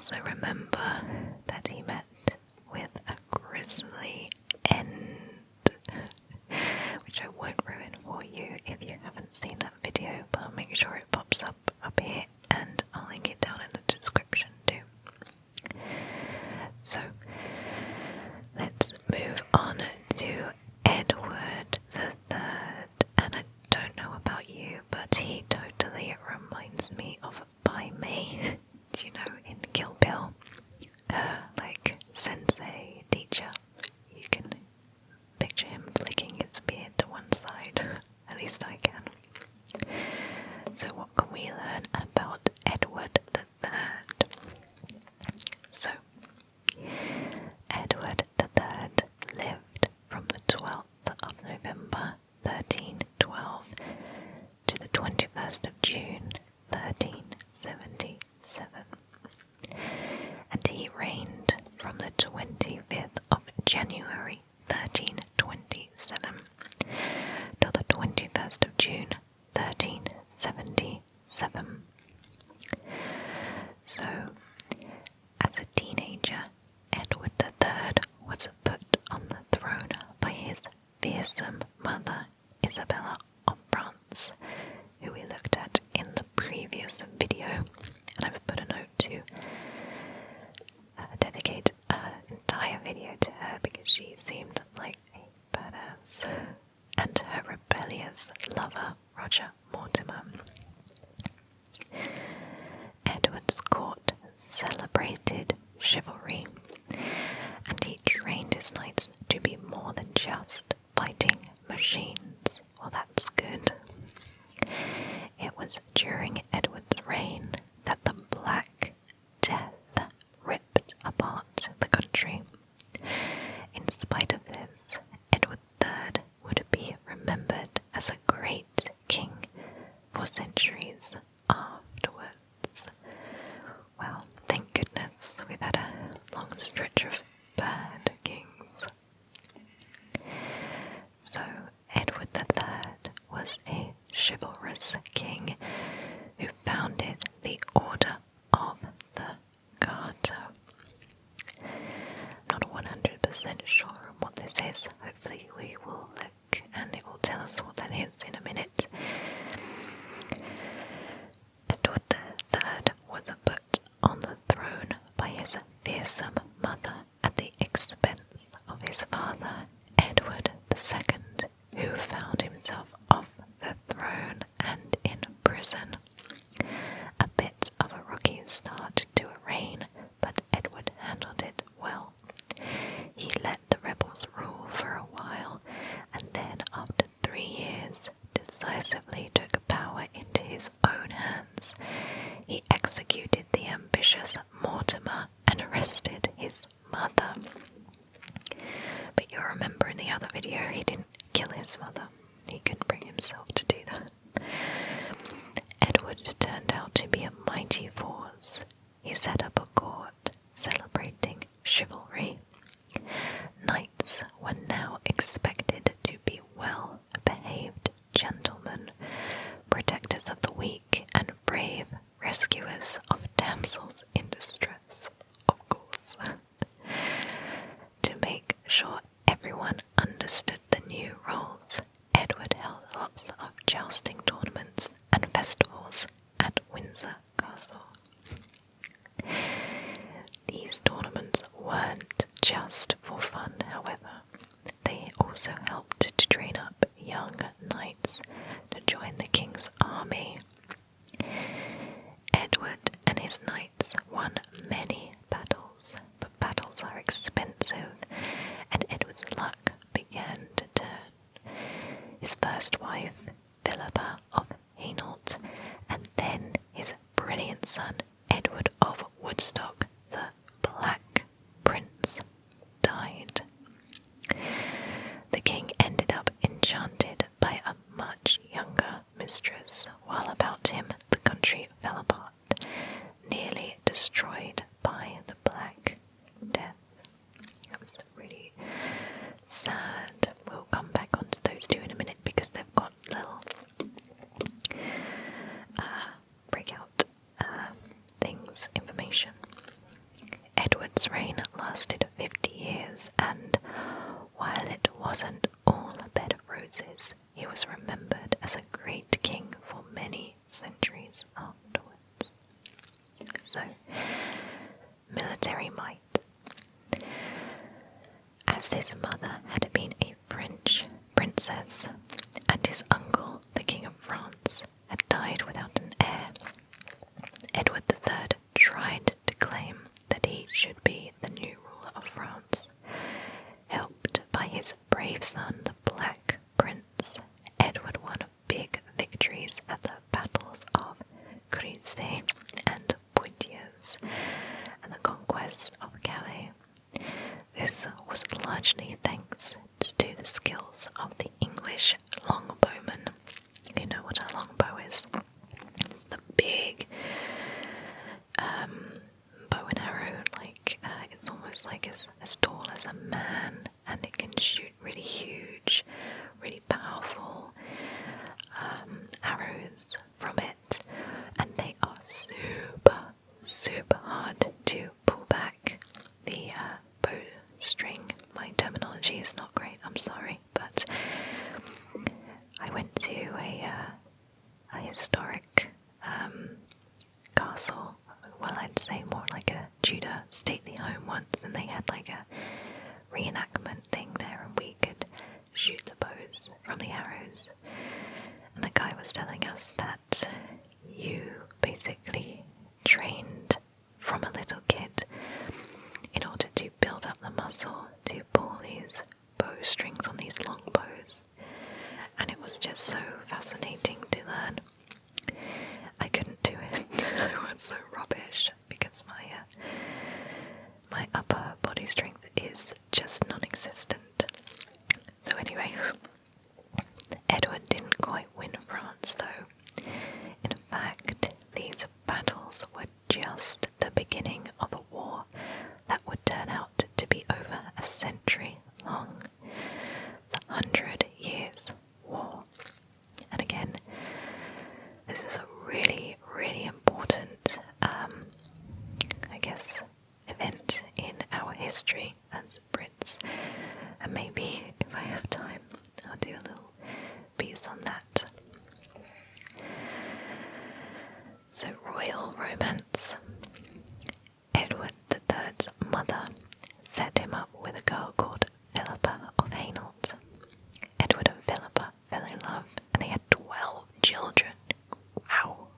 also remember that he met with a grisly end, which I won't ruin for you if you haven't seen that video, but I'll make sure it pops up here and I'll link it down in the description too. So let's move on to Edward the Third, and I don't know about you, but he totally reminds me of Pai Mei. Do you know, in Kill Bill, her sensei teacher? You can picture him flicking his beard to one side. At least I can. So what can we learn about Edward the Third? So, Edward the Third lived from the 12th of November 1312 to the 21st of June 1377, and he reigned from the 25th of January 1327 till the 21st of June 1377. So, as a teenager, Edward III was put on the throne by his fearsome mother, Isabella of France, who we looked at in the previous video, and I've put a note to dedicate an entire video to her because she seemed like a badass, and her rebellious lover, Roger Mortimer. Edward's court celebrated chivalry, and he trained his knights to be more than just fighting machines. Well, that's good. It was during Edward's reign that the Black Death ripped apart the country. In spite of this, Edward III would be remembered as a great king for centuries afterwards. Well, thank goodness we've had a long stretch of bad kings. So, Edward III was a chivalrous king who founded the Order of the Garter. Not 100% sure on what this is. Hopefully we will look and it will tell us what that is in a minute. Edward III was put on the throne by his fearsome mother at the expense of his father, Edward II, who found himself off the throne and in prison. A bit of a rocky start to a reign, but Edward handled it well. He let the rebels rule for a while, and then after 3 years, decisively took power into his own hands. He executed the ambitious Mortimer and arrested his mother. But you'll remember in the other video, he didn't kill his mother. He couldn't bring himself to do that. Edward turned out to be a mighty force. He set up a court celebrating chivalry. Knights were now expected to be well-behaved gentlemen, protectors of the weak and brave rescuers of damsels in distress, of course. To make sure everyone understood the reign lasted 50 years, and while it wasn't all a bed of roses, he was remembered as a great king for many centuries afterwards. So, military might. As his mother had been a French princess, and his uncle, the King of France, had died without an heir, Edward III tried to claim that he should be the new ruler of France. Helped by his brave son, the Black Prince, Edward won big victories at the battles of Crécy and Poitiers, and the conquest of Calais. This was largely thanks to the skills of the English longbowmen. You know what a longbow is? It's the big bow and arrow, it's almost like as tall as a man, and it can shoot really huge, really powerful arrows from it, and they are super hard to pull back. The bowstring, my terminology is not great, I'm sorry, but I went to a historic castle, well, I'd say more like a Tudor stately home once, and they had like a reenactment thing there, and we could shoot the bows from the arrows. And the guy was telling us that you basically trained from a little kid in order to build up the muscle to pull these bowstrings on these long bows. And it was just so fascinating to learn. I couldn't do it. I was so rubbish because my upper body strength is just non-existent. So anyway, Edward didn't quite win France though. In fact, these battles were just the beginning of a war that would turn out to be over a century long. The 100 Years' War. And again, this is a really, really important, I guess, event in our history as Brits. And maybe, if I have time, I'll do a little piece on that. So, royal romance. Edward III's mother set him up with a girl called Philippa of Hainault. Edward and Philippa fell in love, and they had 12 children. Wow!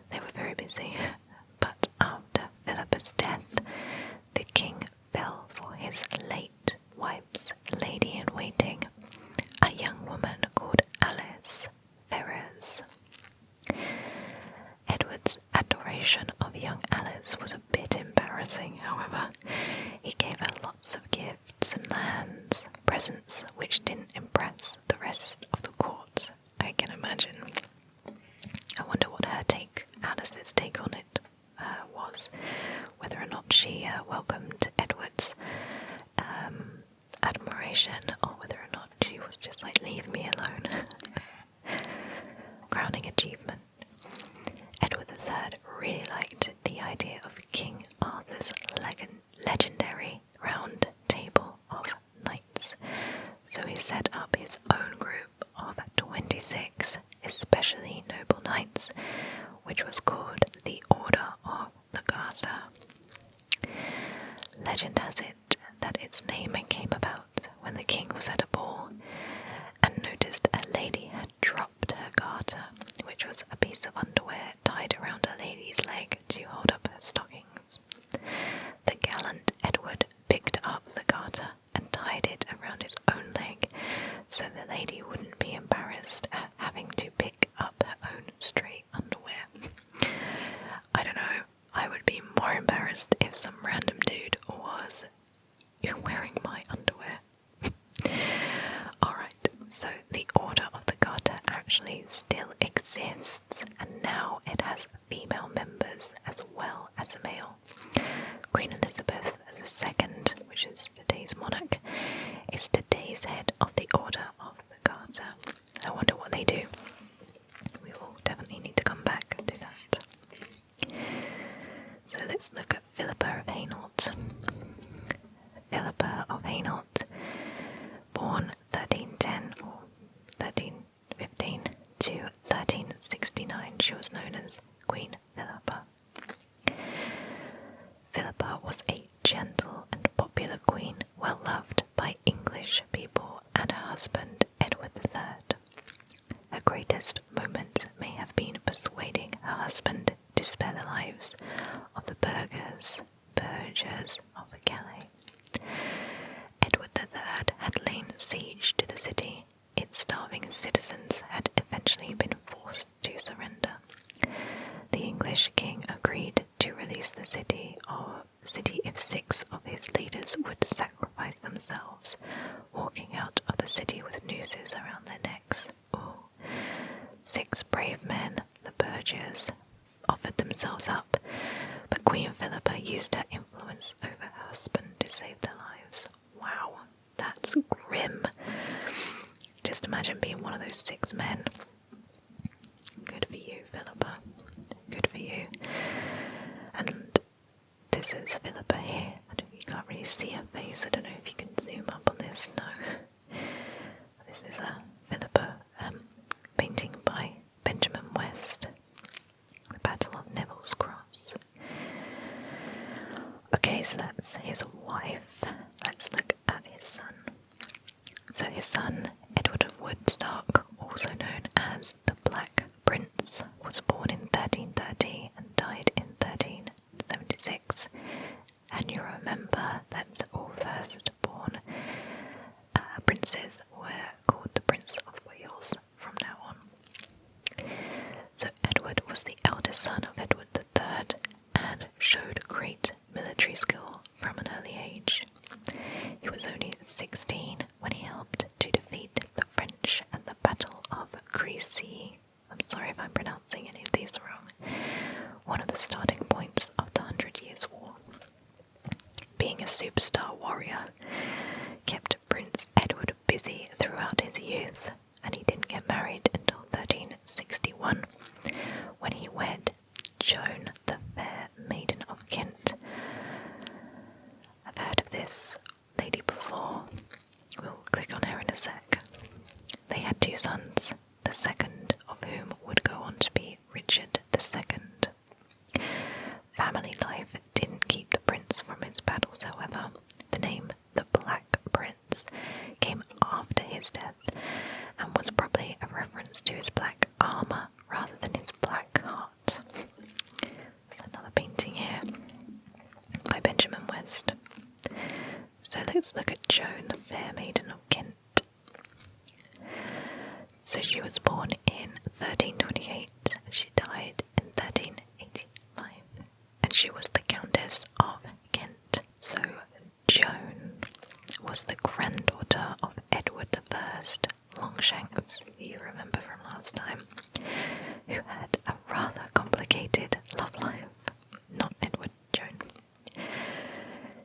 They were very busy. But after Philippa's death, the king fell for his late wife's lady-in-waiting, a young woman called Alice Ferrers. Edward's adoration of young Alice was a bit embarrassing, however. He gave her lots of gifts and lands, presents which didn't impress the rest of the court, I can imagine. I wonder what Alice's take on it was, whether or not she welcomed Edward's admiration, or whether or not she was just like, leave me alone. Crowning achievement. Edward III really liked the idea of King Arthur's legendary round table of knights, so he set up his own group of 26 especially noble knights, which was called the Order of the Garter. Legend has it that its name came about when the king was at a ball and noticed a lady had dropped her garter, which was a piece of underwear tied around a lady's leg to hold up her stockings. The gallant Edward picked up the garter and tied it around his own leg, so the lady wouldn't be embarrassed at having to pick up her own stray underwear. I don't know, I would be more embarrassed if some random dude was wearing my underwear. Alright, so the Order of the Garter actually still exists, and now it has female members as well as male. Queen Elizabeth II, which is today's monarch, is today's head of the Order of the Garter. I wonder what they do. We will definitely need to come back to that. So let's look at Philippa of Hainault. Philippa of Hainault, born 1310 or 1315 to 1369, she was known as Queen Philippa. Philippa was a gentle and popular queen, well loved by English people and her husband Edward III. Her greatest moment may have been persuading her husband to spare the lives of the burghers of Calais. Edward III had laid siege to the city. Its starving citizens had eventually been forced to surrender. The English king agreed to release the city if 6 of his leaders would sacrifice themselves, walking out of the city with nooses around their necks. Ooh. 6 brave men, the burghers, offered themselves up, but Queen Philippa used her influence over her husband to save their lives. Wow, that's grim. Just imagine being one of those 6 men. Good for you, Philippa. Good for you. And this is Philippa here. You can't really see her face. I don't know if you can zoom up on this. No. This is a Philippa painting by Benjamin West. The Battle of Neville's Cross. Okay, so that's his wife. Let's look at his son. So his son, Edward of Woodstock, also known as the Black Prince, was born in 1330 and died in 1376. And you remember that all firstborn princes were called the Prince of Wales from now on. So Edward was the eldest son of Edward III and showed great military skill from an early age. He was only 16 when he helped to defeat the French at the Battle of Crecy. I'm sorry if I'm pronouncing any of these wrong. One of the starting points of the 100 Years' War. Being a superstar warrior kept Prince Edward busy throughout his youth, and he didn't get married until 1361, when he wed Joan, the fair maiden of Kent. I've heard of this lady before. We'll click on her in a sec. They had 2 sons, the second of whom would go on to be Richard II. Family life didn't keep the prince from his battles, however. The name the Black Prince came after his death and was probably a reference to his black armour rather than his black heart. There's another painting here by Benjamin West. So let's look at Joan, the fair maiden of Kent. So she was born in 1328 and she died in 1385. And she was the Countess of Kent. So Joan was the granddaughter of Edward I, Longshanks, you remember from last time, who had a rather complicated love life. Not Edward, Joan.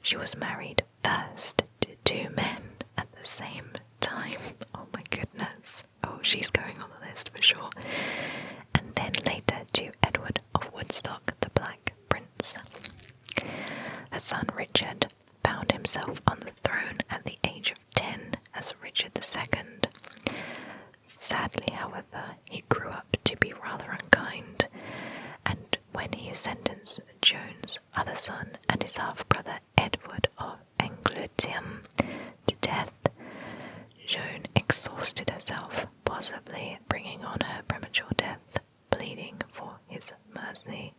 She was married first to 2 men at the same time. Oh my goodness. Oh, she's going on the list for sure. And then later to Edward of Woodstock, the Black Prince. Her son Richard found himself on the throne at the age of 10 as Richard II. Sadly, however, he grew up to be rather unkind, and when he sentenced Joan's other son and his half-brother Edward of Angleterre to death, Joan exhausted herself, possibly bringing on her premature death, pleading for his mercy.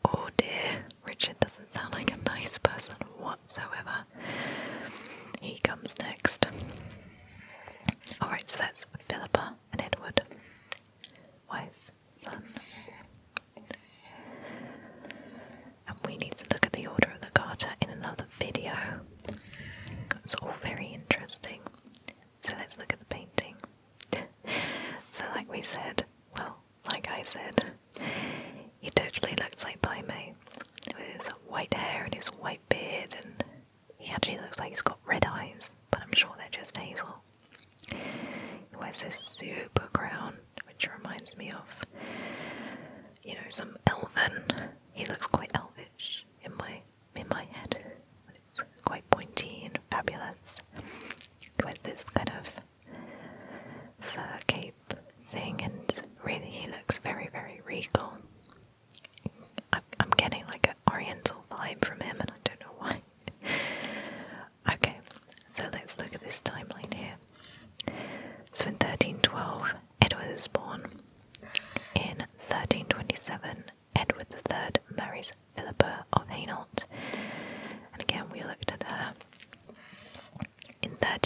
Oh dear, Richard doesn't sound like a nice person whatsoever. He comes next. Alright, so that's Philippa and Edward. Wife, son. And we need to look at the Order of the Garter in another video. It's all very interesting. So let's look at the painting. So like we said, well, like I said, he totally looks like Pai Mei, with his white hair and his white beard, and he actually looks like he's got red eyes, but I'm sure they're just hazel. He wears this super crown, which reminds me of, some elven. He looks quite elvish, in my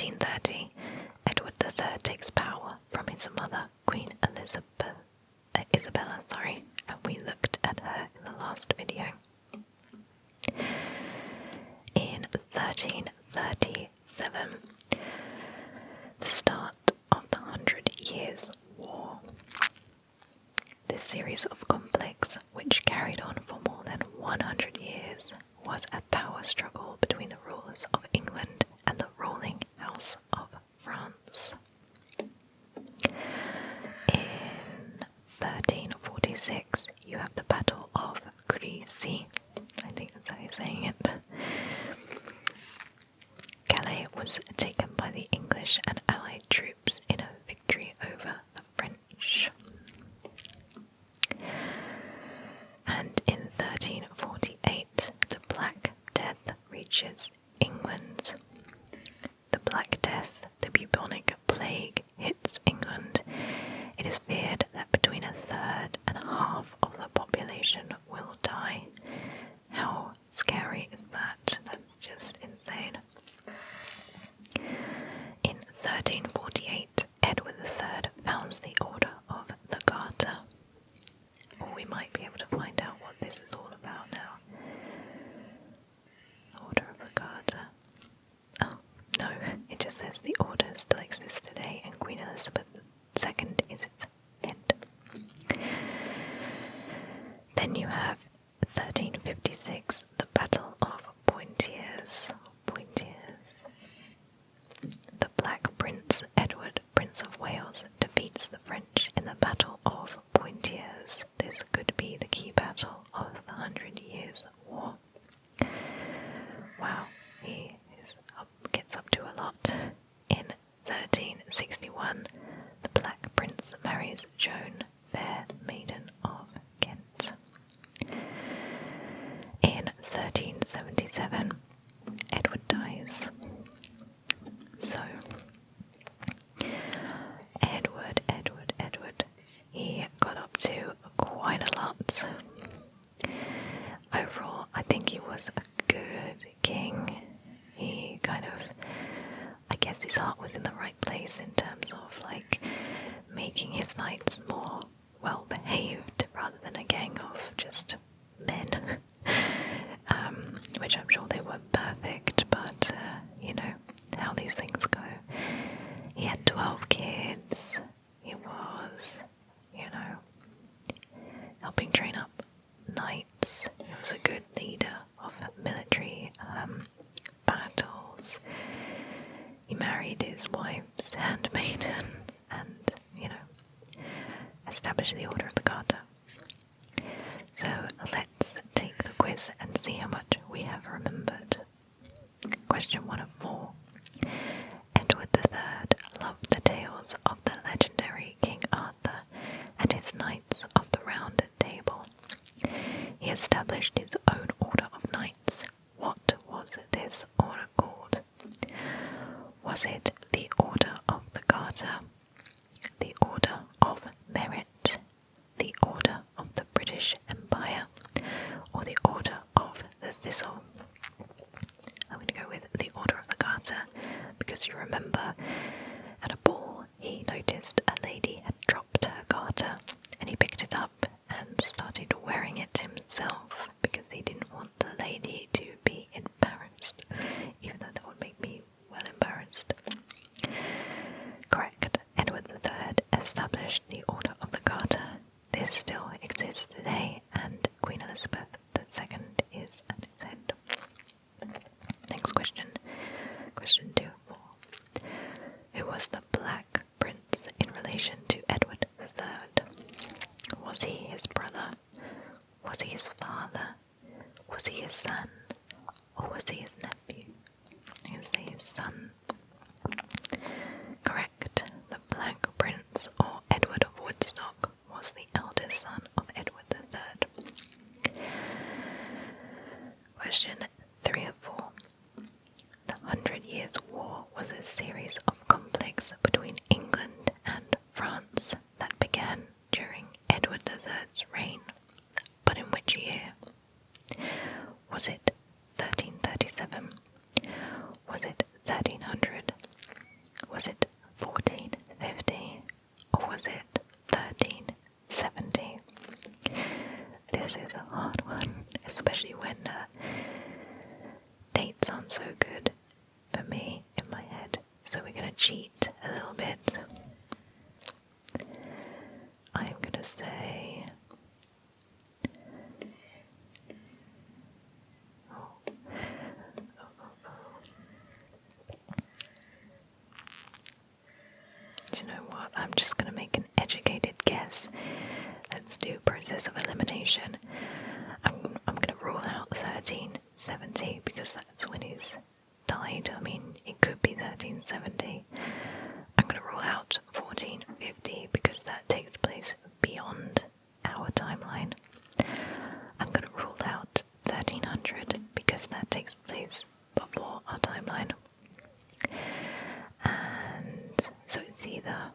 1330, Edward III takes power from his mother, Queen Isabella, and we looked at her in the last video. In 1337, the start of the 100 Years' War. This series of conflicts, which carried on for more than 100 years, was a power struggle between the rulers of England and the ruling House of France. In 1346, you have the Battle of Crecy. I think that's how you're saying it. Calais was taken by the English and Allied troops in a victory over the French. And in 1348, the Black Death reaches England. The Black Death, the bubonic plague, hits England. It is feared that between a third and half of the population will die. How scary is that? That's just insane. In 1348, Edward III founds the Order of the Garter. Or we might be able to find out what this is all about now. Order of the Garter. Oh, no, it just says the order still exists today and Queen Elizabeth II is its head. Then you have 1356, the Battle of Poitiers. The Black Prince Edward, Prince of Wales, defeats the French in the Battle of Poitiers. This could be the key battle of the 100 Years' War. Wow, he gets up to a lot. In 1361, the Black Prince marries Joan, fair maiden of Kent. In 1377, Edward dies. So, Edward, he got up to quite a lot. Overall, I think he was a good king. He kind of, I guess his heart was in the right place in terms of like making his knights more well behaved rather than a gang of just men. Which I'm sure they weren't perfect, but you know how these things go. He had 12 kids. He was, helping train up knights. He was a good leader of military battles. He married his wife's handmaiden and, established the Order of the Garter. So let's take the quiz and see how much we have remembered. Question 1 of 4. Edward III loved the tales of the legendary King Arthur and his Knights of the Round Table. He established his own order of knights. What was this order called? Was it the Order of the Garter, the Order of Merit, the Order of the British Empire, or the Order of the Thistle? I'm going to go with the Order of the Garter because you remember at a ball he noticed a lady had dropped her garter and he picked it up and started wearing it himself because he didn't want the lady to be embarrassed, even though that would make me well embarrassed. Correct. Edward III established the Order of the Garter. This still exists today and Queen Elizabeth II is at its head. Next question. Question 2 of 4. Who was the Black Prince in relation to Edward III? Was he his brother? Was he his father? Was he his son? Or was he his nephew? I'm going to say his son. Correct. The Black Prince, or Edward of Woodstock, was the eldest son of Edward III. Question 3 of 4. The 100 Years' War was a series of conflicts between England and France that began during Edward III's reign. But in which year? Was it 1337? Was it 1300? when dates aren't so good for me in my head. So we're going to cheat a little bit. I'm going to say... Do you know what? I'm just going to make an educated guess. Let's do process of elimination. I'm going to rule out 1370 because that's when he's died. I mean, it could be 1370. I'm going to rule out 1450 because that takes place beyond our timeline. I'm going to rule out 1300 because that takes place before our timeline. And so it's either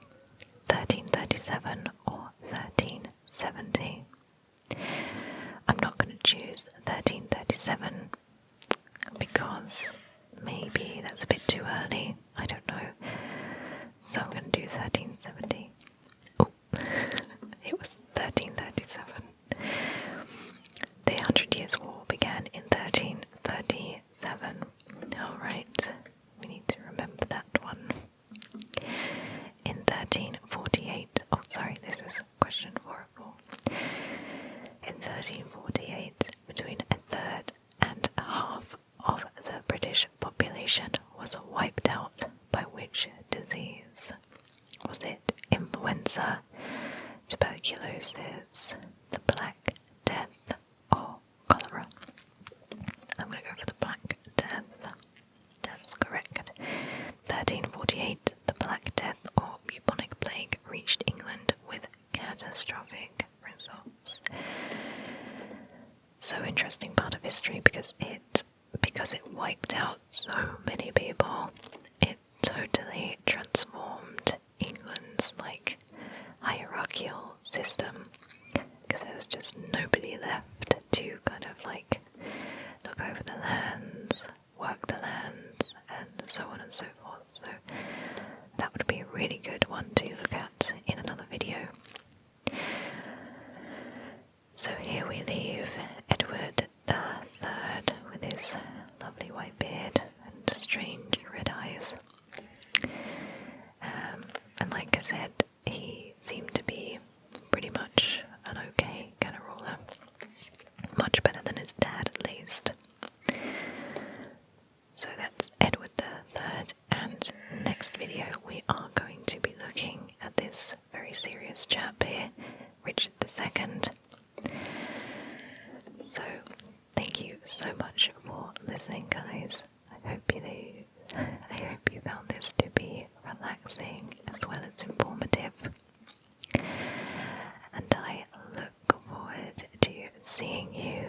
1337 or 1370. I'm not going to choose 1337 because maybe that's a bit too early. I don't know. So I'm going to do 1370. Oh, it was 1337. The 100 Years' War began in 1337. Alright, we need to remember that one. In 1348, oh sorry, this is question 4 of 4. In 1348, between a third and a half of the British population was wiped out by which disease? Was it influenza, tuberculosis, the Black Death, or cholera? I'm going to go for the Black Death. That's correct. 1348, the Black Death or bubonic plague reached England with catastrophic results. So interesting part of history because it wiped out so many people. It totally transformed England's hierarchical system because there was just nobody left to kind of look over the lands, work the lands, and so on and so forth. So that would be a really good one to look at in another video. So here we leave Edward III with his lovely white beard and strange red eyes. And like I said, he seemed to be pretty much an okay kind of ruler. Much better than his dad, at least. So that's Edward III, and next video we are going to be looking at this very serious chap here, Richard II. So, thank you so much for listening, guys. I hope you found this to be relaxing as well as informative. And I look forward to seeing you